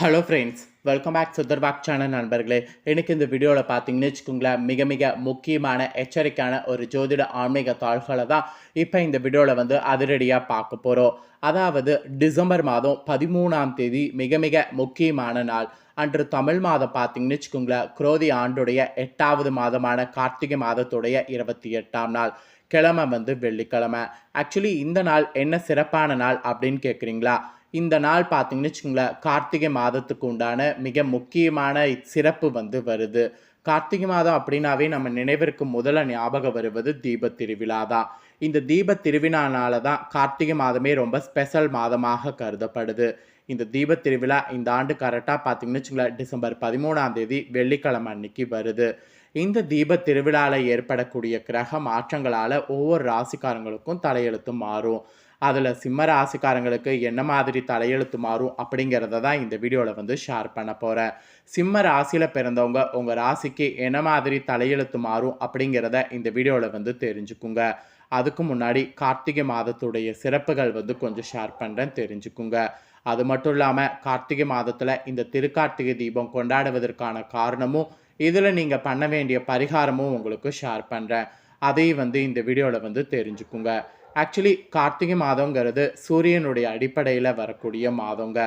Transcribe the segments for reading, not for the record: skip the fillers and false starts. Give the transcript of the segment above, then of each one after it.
Hello friends, welcome back சுதர்பாக் channel நண்பர்களே. எனக்கு இந்த வீடியோவில் பார்த்தீங்கன்னு வச்சுக்கோங்களேன், மிக மிக முக்கியமான எச்சரிக்கையான ஒரு ஜோதிட ஆன்மீக தாள்களை தான் இப்போ இந்த வீடியோவில் அதிரடியாக பார்க்க போகிறோம். அதாவது டிசம்பர் மாதம் 13ஆம் தேதி மிக மிக முக்கியமான நாள். அன்று தமிழ் மாதம் பார்த்தீங்கன்னு வச்சுக்கோங்களேன், குரோதி ஆண்டுடைய 8வது மாதமான கார்த்திகை மாதத்துடைய 28ஆம் நாள். கிழமை வெள்ளிக்கிழமை. ஆக்சுவலி இந்த நாள் என்ன சிறப்பான நாள் அப்படின்னு கேட்குறீங்களா? இந்த நாள் பார்த்தீங்கன்னு வச்சுக்கோங்களேன், கார்த்திகை மாதத்துக்கு உண்டான மிக முக்கியமான சிறப்பு வருது. கார்த்திகை மாதம் அப்படின்னாவே நம்ம நினைவிற்கு முதல்ல ஞாபகம் வருவது தீப திருவிழா தான். இந்த தீப திருவிழானால தான் கார்த்திகை மாதமே ரொம்ப ஸ்பெஷல் மாதமாக கருதப்படுது. இந்த தீப திருவிழா இந்த ஆண்டு கரெக்டாக பார்த்தீங்கன்னு வச்சுக்கோங்களேன், டிசம்பர் 13ஆம் தேதி வெள்ளிக்கிழமை அன்னைக்கு வருது. இந்த தீப திருவிழாவில் ஏற்படக்கூடிய கிரக மாற்றங்களால் ஒவ்வொரு ராசிக்காரங்களுக்கும் தலையெழுத்து மாறும். அதில் சிம்ம ராசிக்காரங்களுக்கு என்ன மாதிரி தலையெழுத்து மாறும் அப்படிங்கிறத தான் இந்த வீடியோவில் ஷேர் பண்ண போகிறேன். சிம்ம ராசியில் பிறந்தவங்க உங்கள் ராசிக்கு என்ன மாதிரி தலையெழுத்து மாறும் அப்படிங்கிறத இந்த வீடியோவில் தெரிஞ்சுக்குங்க. அதுக்கு முன்னாடி கார்த்திகை மாதத்துடைய சிறப்புகள் கொஞ்சம் ஷேர் பண்ணுறேன், தெரிஞ்சுக்குங்க. அது மட்டும் இல்லாமல் கார்த்திகை மாதத்தில் இந்த திருக்கார்த்திகை தீபம் கொண்டாடுவதற்கான காரணமும் இதில் நீங்கள் பண்ண வேண்டிய பரிகாரமும் உங்களுக்கு ஷேர் பண்ணுறேன். அதையும் இந்த வீடியோவில் தெரிஞ்சுக்குங்க. ஆக்சுவலி கார்த்திகை மாதங்கிறது சூரியனுடைய அடிப்படையில் வரக்கூடிய மாதங்க.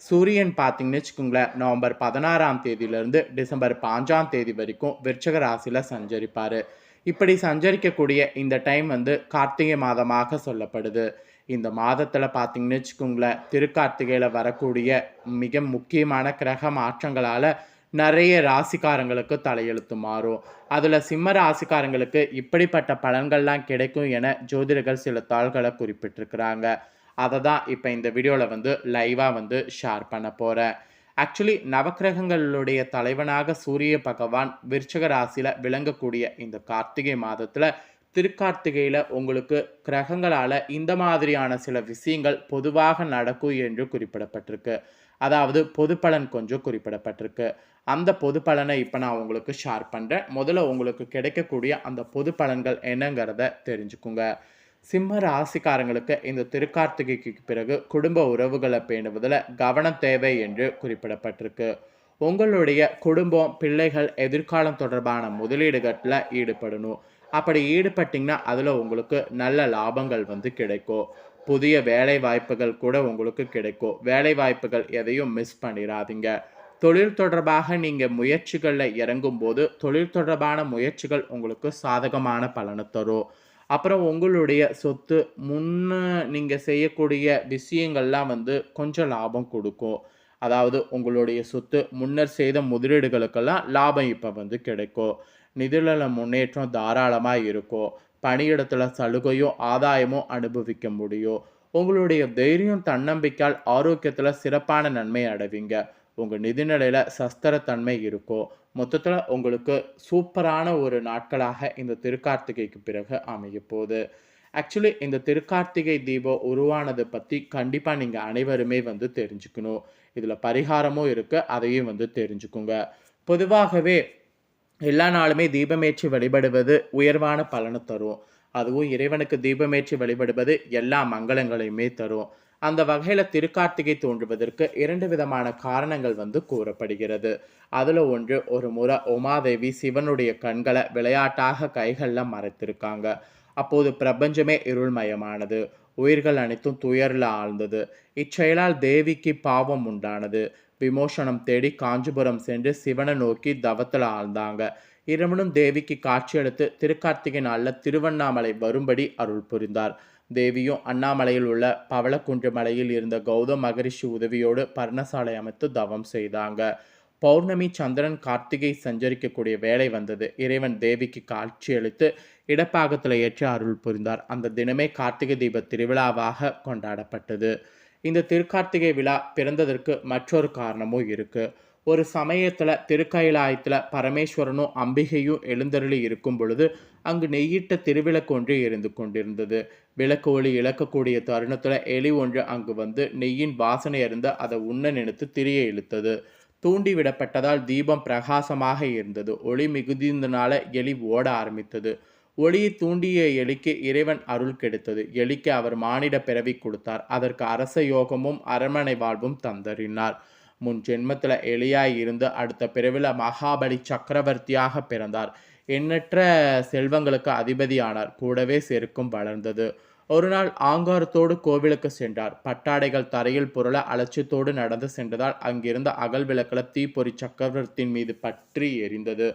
சூரியன் பார்த்தீங்கன்னு வச்சுக்கோங்களேன், நவம்பர் 16ஆம் தேதியிலிருந்து டிசம்பர் 5ஆம் தேதி வரைக்கும் விருச்சக ராசியில் சஞ்சரிப்பார். இப்படி சஞ்சரிக்கக்கூடிய இந்த டைம் கார்த்திகை மாதமாக சொல்லப்படுது. இந்த மாதத்தில் பார்த்தீங்கன்னு வச்சுக்கோங்களேன், திருக்கார்த்திகையில் வரக்கூடிய மிக முக்கியமான கிரக மாற்றங்களால் நிறைய ராசிக்காரங்களுக்கு தலையெழுத்து மாறும். அதில் சிம்ம ராசிக்காரங்களுக்கு இப்படிப்பட்ட பலன்கள்லாம் கிடைக்கும் என ஜோதிடர்கள் சில தாள்களை குறிப்பிட்டிருக்கிறாங்க. அதை தான் இப்போ இந்த வீடியோவில் லைவாக ஷேர் பண்ண போகிறேன். ஆக்சுவலி நவக்கிரகங்களுடைய தலைவனாக சூரிய பகவான் விருச்சக ராசியில் விளங்கக்கூடிய இந்த கார்த்திகை மாதத்தில் திருக்கார்த்திகையில் உங்களுக்கு கிரகங்களால் இந்த மாதிரியான சில விஷயங்கள் பொதுவாக நடக்கும் என்று குறிப்பிடப்பட்டிருக்கு. அதாவது பொது பலன் கொஞ்சம் குறிப்பிடப்பட்டிருக்கு. அந்த பொது பலனை இப்போ நான் உங்களுக்கு ஷேர் பண்ணுறேன். முதல்ல உங்களுக்கு கிடைக்கக்கூடிய அந்த பொது பலன்கள் என்னங்கிறத தெரிஞ்சுக்குங்க. சிம்ம ராசிக்காரங்களுக்கு இந்த திருக்கார்த்திகைக்கு பிறகு குடும்ப உறவுகளை பேணுவதில் கவனம் தேவை என்று குறிப்பிடப்பட்டிருக்கு. உங்களுடைய குடும்பம், பிள்ளைகள் எதிர்காலம் தொடர்பான முதலீடுகளில் ஈடுபடணும். அப்படி ஈடுபட்டிங்கன்னா அதில் உங்களுக்கு நல்ல லாபங்கள் கிடைக்கும். புதிய வேலை வாய்ப்புகள் கூட உங்களுக்கு கிடைக்கும். வேலை வாய்ப்புகள் எதையும் மிஸ் பண்ணிடாதீங்க. தொழில் தொடர்பாக நீங்கள் முயற்சிகளில் இறங்கும்போது தொழில் தொடர்பான முயற்சிகள் உங்களுக்கு சாதகமான பலனை தரும். அப்புறம் உங்களுடைய சொத்து முன்ன நீங்கள் செய்யக்கூடிய விஷயங்கள்லாம் கொஞ்சம் லாபம் கொடுக்கும். அதாவது உங்களுடைய சொத்து முன்னர் செய்த முதலீடுகளுக்கெல்லாம் லாபம் இப்போ கிடைக்கும். நிதிநல முன்னேற்றம் தாராளமாக இருக்கும். பணியிடத்தில் சலுகையும் ஆதாயமும் அனுபவிக்க முடியும். உங்களுடைய தைரியம், தன்னம்பிக்கையால் ஆரோக்கியத்தில் சிறப்பான நன்மை அடைவீங்க. உங்கள் நிதிநிலையில் சஸ்திரத்தன்மை இருக்கும். மொத்தத்தில் உங்களுக்கு சூப்பரான ஒரு நாட்களாக இந்த திருக்கார்த்திகைக்கு பிறகு அமைய போகுது. ஆக்சுவலி இந்த திருக்கார்த்திகை தீபம் உருவானதை பற்றி கண்டிப்பாக நீங்கள் அனைவருமே தெரிஞ்சுக்கணும். இதில் பரிகாரமும் இருக்குது, அதையும் தெரிஞ்சுக்குங்க. பொதுவாகவே எல்லா நாளுமே தீபமேற்றி வழிபடுவது உயர்வான பலனை தரும். அதுவும் இறைவனுக்கு தீபமேற்றி வழிபடுவது எல்லா மங்களங்களையுமே தரும். அந்த வகையில் திருக்கார்த்திகை தோன்றுவதற்கு 2 விதமான காரணங்கள் கூறப்படுகிறது. அதில் ஒன்று, ஒரு முறை உமாதேவி சிவனுடைய கண்களை விளையாட்டாக கைகளில் மறைத்திருக்காங்க. அப்போது பிரபஞ்சமே இருள்மயமானது. உயிர்கள் அனைத்தும் துயரில் ஆழ்ந்தது. இச்செயலால் தேவிக்கு பாவம் உண்டானது. விமோசனம் தேடி காஞ்சிபுரம் சென்று சிவனை நோக்கி தவத்தில் ஆழ்ந்தாங்க. இறைவனும் தேவிக்கு காட்சியளித்து திருக்கார்த்திகை நாளில் திருவண்ணாமலை வரும்படி அருள் புரிந்தார். தேவியும் அண்ணாமலையில் உள்ள பவளக்குன்று மலையில் இருந்த கௌதம் மகரிஷி உதவியோடு பர்ணசாலை அமைத்து தவம் செய்தாங்க. பௌர்ணமி சந்திரன் கார்த்திகை சஞ்சரிக்கக்கூடிய வேலை வந்தது. இறைவன் தேவிக்கு காட்சியளித்து இடப்பாகத்தில் ஏற்றி அருள் புரிந்தார். அந்த தினமே கார்த்திகை தீப திருவிழாவாக கொண்டாடப்பட்டது. இந்த திருக்கார்த்திகை விழா பிறந்ததற்கு மற்றொரு காரணமும் இருக்கு. ஒரு சமயத்தில் திருக்கைலாயத்தில் பரமேஸ்வரனும் அம்பிகையும் எழுந்தருளி இருக்கும் பொழுது அங்கு நெய்யிட்ட திருவிளக்கு ஒன்று எரிந்து கொண்டிருந்தது. விளக்கு ஒளி இழக்கக்கூடிய தருணத்தில் எலி ஒன்று அங்கு நெய்யின் வாசனை அறிந்து அதை உண்ண நினைத்து திரியை இழுத்தது. தூண்டி விடப்பட்டதால் தீபம் பிரகாசமாக இருந்தது. ஒளி மிகுதிந்தனால எலி ஓட ஆரம்பித்தது. ஒளியை தூண்டிய எலிக்கு இறைவன் அருள் கிடைத்தது. எலிக்கு அவர் மானிட பிறவி கொடுத்தார். அதற்கு அரச யோகமும் அரண்மனை வாழ்வும் தந்தறினார். முன் ஜென்மத்தில் எலியாய் இருந்து அடுத்த பிறவில மகாபலி சக்கரவர்த்தியாக பிறந்தார். எண்ணற்ற செல்வங்களுக்கு அதிபதியானார். கூடவே செருக்கும் வளர்ந்தது. ஒரு நாள் ஆங்காரத்தோடு கோவிலுக்கு சென்றார். பட்டாடைகள் தரையில் புரள அலட்சியத்தோடு நடந்து சென்றதால் அங்கிருந்த அகல் விளக்குல தீப்பொறி சக்கரவர்த்தியின் மீது பற்றி எரிந்தது.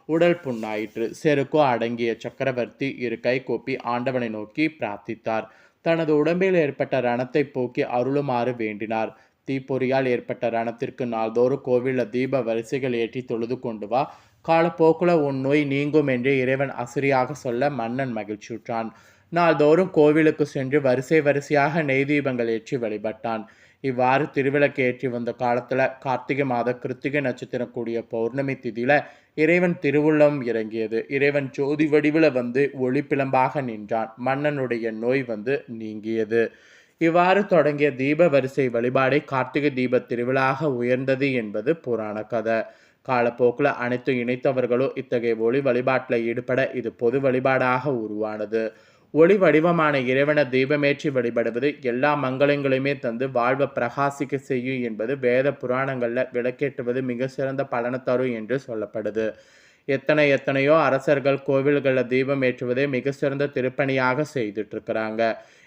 உடல் புண்ணாயிற்று. செருக்கோ அடங்கிய சக்கரவர்த்தி இரு கை கூப்பி ஆண்டவனை நோக்கி பிரார்த்தித்தார். தனது உடம்பில் ஏற்பட்ட ரணத்தை போக்கி அருளுமாறு வேண்டினார். தீப்பொறியால் ஏற்பட்ட ரணத்திற்கு நாள்தோறும் கோவிலில் தீப வரிசைகள் ஏற்றி தொழுது கொண்டு வா, காலப்போக்குல உன் நோய் நீங்கும் என்று இறைவன் அசரியாக சொல்ல மன்னன் மகிழ்ச்சியுற்றான். நாள்தோறும் கோவிலுக்கு சென்று வரிசை வரிசையாக நெய் தீபங்கள் ஏற்றி வழிபட்டான். இவ்வாறு திருவிளக்கு ஏற்றி வந்த காலத்துல கார்த்திகை மாத கிருத்திகை நட்சத்திரம் கூடிய பௌர்ணமி திதியில இறைவன் திருவுள்ளம் இறங்கியது. இறைவன் ஜோதி வடிவில் வந்து ஒளி பிளம்பாக நின்றான். மன்னனுடைய நோய் வந்து நீங்கியது. இவ்வாறு தொடங்கிய தீப வரிசை வழிபாடே கார்த்திகை தீப திருவிழாக உயர்ந்தது என்பது புராண கதை. காலப்போக்கில் அனைத்து இணைத்தவர்களும் இத்தகைய ஒளி வழிபாட்டில் ஈடுபட இது பொது வழிபாடாக உருவானது. ஒளி வடிவமான இறைவனை தீபமேற்றி வழிபடுவது எல்லா மங்களங்களையுமே தந்து வாழ்வை பிரகாசிக்க செய்யும் என்பது வேத புராணங்களில் விளக்கேற்றுவது மிக சிறந்த பலனை தரும் என்று சொல்லப்படுது. எத்தனையோ அரசர்கள் கோவில்களில் தீபம் ஏற்றுவதை மிக சிறந்த திருப்பணியாக செய்துட்டு இருக்கிறாங்க.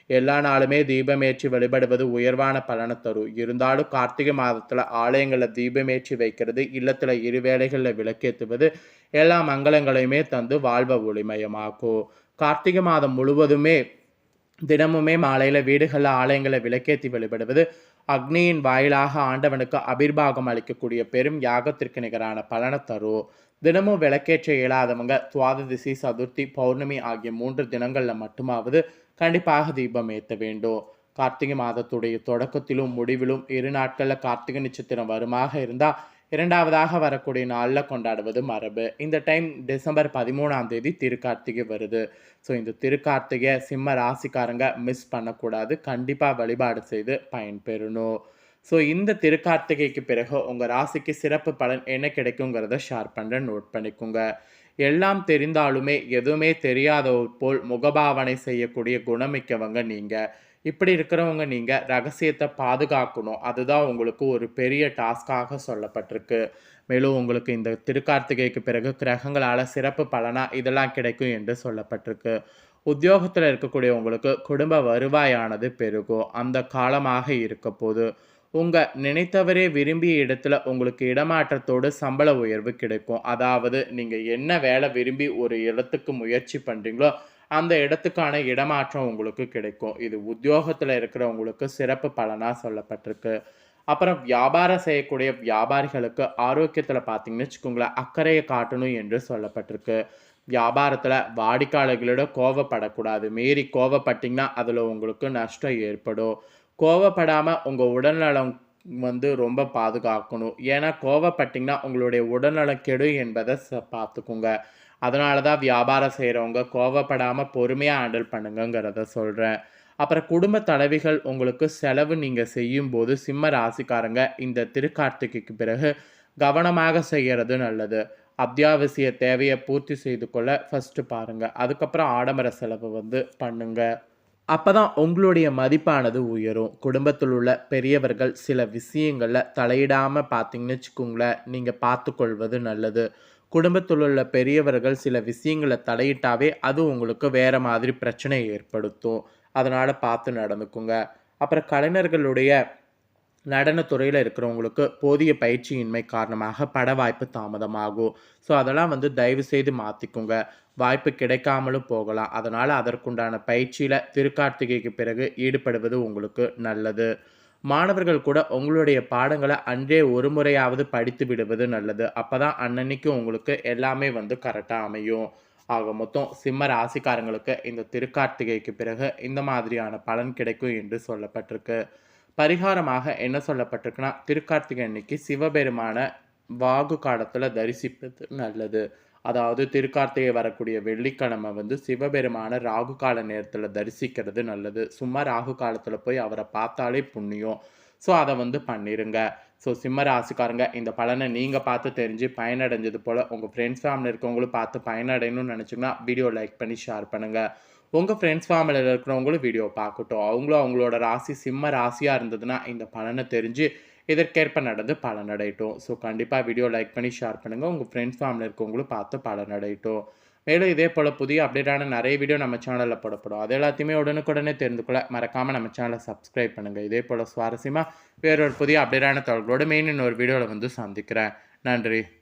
எல்லா நாளுமே தீபமேற்றி வழிபடுவது உயர்வான பலனை தரும். இருந்தாலும் கார்த்திகை மாதத்தில் ஆலயங்களில் தீபமேற்றி வைக்கிறது, இல்லத்தில் இருவேளைகளில் விளக்கேற்றுவது எல்லா மங்களங்களையுமே தந்து வாழ்வை ஒளிமயமாக்கும். கார்த்திகை மாதம் முழுவதுமே தினமுமே மாலையில் வீடுகளில் ஆலயங்களில் விளக்கேற்றி வழிபடுவது அக்னியின் வாயிலாக ஆண்டவனுக்கு அபிர்வாகம் அளிக்கக்கூடிய பெரும் யாகத்திற்கு நிகரான பலனை தரும். தினமும் விளக்கேற்ற இயலாதவங்க துவாதசி, சதுர்த்தி, பௌர்ணமி ஆகிய 3 தினங்களில் மட்டுமாவது கண்டிப்பாக தீபம் ஏற்ற வேண்டும். கார்த்திகை மாதத்துடைய தொடக்கத்திலும் முடிவிலும் 2 நாட்களில் கார்த்திகை நட்சத்திரம் வருமாக இருந்தால் 2வதாக வரக்கூடிய நாளில் கொண்டாடுவது மரபு. இந்த டைம் டிசம்பர் 13ஆம் தேதி திருக்கார்த்திகை வருது. ஸோ இந்த திருக்கார்த்திகை சிம்ம ராசிக்காரங்க மிஸ் பண்ணக்கூடாது. கண்டிப்பாக வழிபாடு செய்து பயன்பெறணும். ஸோ இந்த திருக்கார்த்திகைக்கு பிறகு உங்கள் ராசிக்கு சிறப்பு பலன் என்ன கிடைக்குங்கிறத ஷேர் பண்ணுறேன், நோட் பண்ணிக்கோங்க. எல்லாம் தெரிந்தாலுமே எதுவுமே தெரியாதவர் போல் முகபாவனை செய்யக்கூடிய குணமிக்கவங்க நீங்கள். இப்படி இருக்கிறவங்க நீங்கள் ரகசியத்தை பாதுகாக்கணும். அதுதான் உங்களுக்கு ஒரு பெரிய டாஸ்காக சொல்லப்பட்டிருக்கு. மேலும் உங்களுக்கு இந்த திருக்கார்த்திகைக்கு பிறகு கிரகங்களால் சிறப்பு பலனாக இதெல்லாம் கிடைக்கும் என்று சொல்லப்பட்டிருக்கு. உத்தியோகத்தில் இருக்கக்கூடிய உங்களுக்கு குடும்ப வருவாயானது பெருகும். அந்த காலமாக இருக்க போது உங்கள் நினைத்தவரே விரும்பிய இடத்துல உங்களுக்கு இடமாற்றத்தோடு சம்பள உயர்வு கிடைக்கும். அதாவது நீங்கள் என்ன வேலை விரும்பி ஒரு இடத்துக்கு முயற்சி பண்ணுறீங்களோ அந்த இடத்துக்கான இடமாற்றம் உங்களுக்கு கிடைக்கும். இது உத்தியோகத்தில் இருக்கிறவங்களுக்கு சிறப்பு பலனாக சொல்லப்பட்டிருக்கு. அப்புறம் வியாபாரம் செய்யக்கூடிய வியாபாரிகளுக்கு ஆரோக்கியத்தில் பார்த்தீங்கன்னு வச்சுக்கோங்களேன், அக்கறையை காட்டணும் என்று சொல்லப்பட்டிருக்கு. வியாபாரத்தில் வாடிக்கையாளர்களோட கோவப்படக்கூடாது. மீறி கோவப்பட்டிங்கன்னா அதில் உங்களுக்கு நஷ்டம் ஏற்படும். கோவப்படாமல் உங்கள் உடல்நலம் வந்து ரொம்ப பாதுகாக்கணும். ஏன்னா கோவப்பட்டிங்கன்னா உங்களுடைய உடல்நலம் கெடும் என்பதை பார்த்துக்குங்க. அதனால தான் வியாபாரம் செய்கிறவங்க கோவப்படாமல் பொறுமையாக ஹேண்டில் பண்ணுங்கிறத சொல்கிறேன். அப்புறம் குடும்ப தலைவிகள் உங்களுக்கு செலவு நீங்கள் செய்யும்போது சிம்ம ராசிக்காரங்க இந்த திருக்கார்த்திகைக்கு பிறகு கவனமாக செய்கிறது நல்லது. அத்தியாவசிய தேவையை பூர்த்தி செய்து கொள்ள ஃபஸ்ட்டு பாருங்கள். அதுக்கப்புறம் ஆடம்பர செலவு வந்து பண்ணுங்கள். அப்போ தான் உங்களுடைய மதிப்பானது உயரும். குடும்பத்தில் உள்ள பெரியவர்கள் சில விஷயங்களில் தலையிடாமல் பார்த்தீங்கன்னு வச்சுக்கோங்களேன், நீங்கள் பார்த்துக்கொள்வது நல்லது. குடும்பத்தில் உள்ள பெரியவர்கள் சில விஷயங்களை தலையிட்டாவே அது உங்களுக்கு வேறு மாதிரி பிரச்சனையை ஏற்படுத்தும். அதனால் பார்த்து நடந்துக்குங்க. அப்புறம் கலைஞர்களுடைய நடனத்துறையில் இருக்கிறவங்களுக்கு போதிய பயிற்சியின்மை காரணமாக பட வாய்ப்பு தாமதமாகும். ஸோ அதெல்லாம் வந்து தயவு செய்து மாற்றிக்குங்க. வாய்ப்பு கிடைக்காமலும் போகலாம். அதனால் அதற்குண்டான பயிற்சியில் திருக்கார்த்திகைக்கு பிறகு ஈடுபடுவது உங்களுக்கு நல்லது. மாணவர்கள் கூட உங்களுடைய பாடங்களை அன்றே ஒரு முறையாவது படித்து விடுவது நல்லது. அப்போ தான் அன்னன்னைக்கு உங்களுக்கு எல்லாமே வந்து கரெக்டாக அமையும். ஆக மொத்தம் சிம்ம ராசிக்காரங்களுக்கு இந்த திருக்கார்த்திகைக்கு பிறகு இந்த மாதிரியான பலன் கிடைக்கும் என்று சொல்லப்பட்டிருக்கு. பரிகாரமாக என்ன சொல்லப்பட்டிருக்குன்னா, திருக்கார்த்திகை அன்னைக்கு சிவபெருமான வாகு காலத்தில் தரிசிப்பது நல்லது. அதாவது திருக்கார்த்திகை வரக்கூடிய வெள்ளிக்கிழமை வந்து சிவபெருமான ராகு கால நேரத்தில் தரிசிக்கிறது நல்லது. சும்மா ராகு காலத்தில் போய் அவரை பார்த்தாலே புண்ணியம். ஸோ அதை வந்து பண்ணிடுங்க. ஸோ சிம்ம ராசிக்காரங்க இந்த பலனை நீங்கள் பார்த்து தெரிஞ்சு பயனடைஞ்சது போல் உங்கள் ஃப்ரெண்ட்ஸ் ஃபேமிலி இருக்கவங்களும் பார்த்து பயனடையணும்னு நினச்சிங்கன்னா வீடியோ லைக் பண்ணி ஷேர் பண்ணுங்கள். உங்கள் ஃப்ரெண்ட்ஸ் ஃபேமிலியில் இருக்கிறவங்களும் வீடியோ பார்க்கட்டும். அவங்களும் அவங்களோட ராசி சிம்ம ராசியாக இருந்ததுன்னா இந்த பலனை தெரிஞ்சு இதற்கேற்ப நடந்து பலனடையட்டும். ஸோ கண்டிப்பாக வீடியோ லைக் பண்ணி ஷேர் பண்ணுங்கள். உங்கள் ஃப்ரெண்ட்ஸ் ஃபேமிலியில் இருக்கவங்களும் பார்த்து பலனடையட்டும். மேலும் இதே போல் புதிய அப்டேட்டான நிறைய வீடியோ நம்ம சேனலில் போடப்படும். அது எல்லாத்தையுமே உடனுக்குடனே தெரிந்து கொள்ள மறக்காமல் நம்ம சேனலை சப்ஸ்கிரைப் பண்ணுங்கள். இதே போல் சுவாரஸ்யமாக வேறொரு புதிய அப்டேட்டான தகவல்களோடு இன்னொரு வீடியோவில் வந்து சந்திக்கிறேன். நன்றி.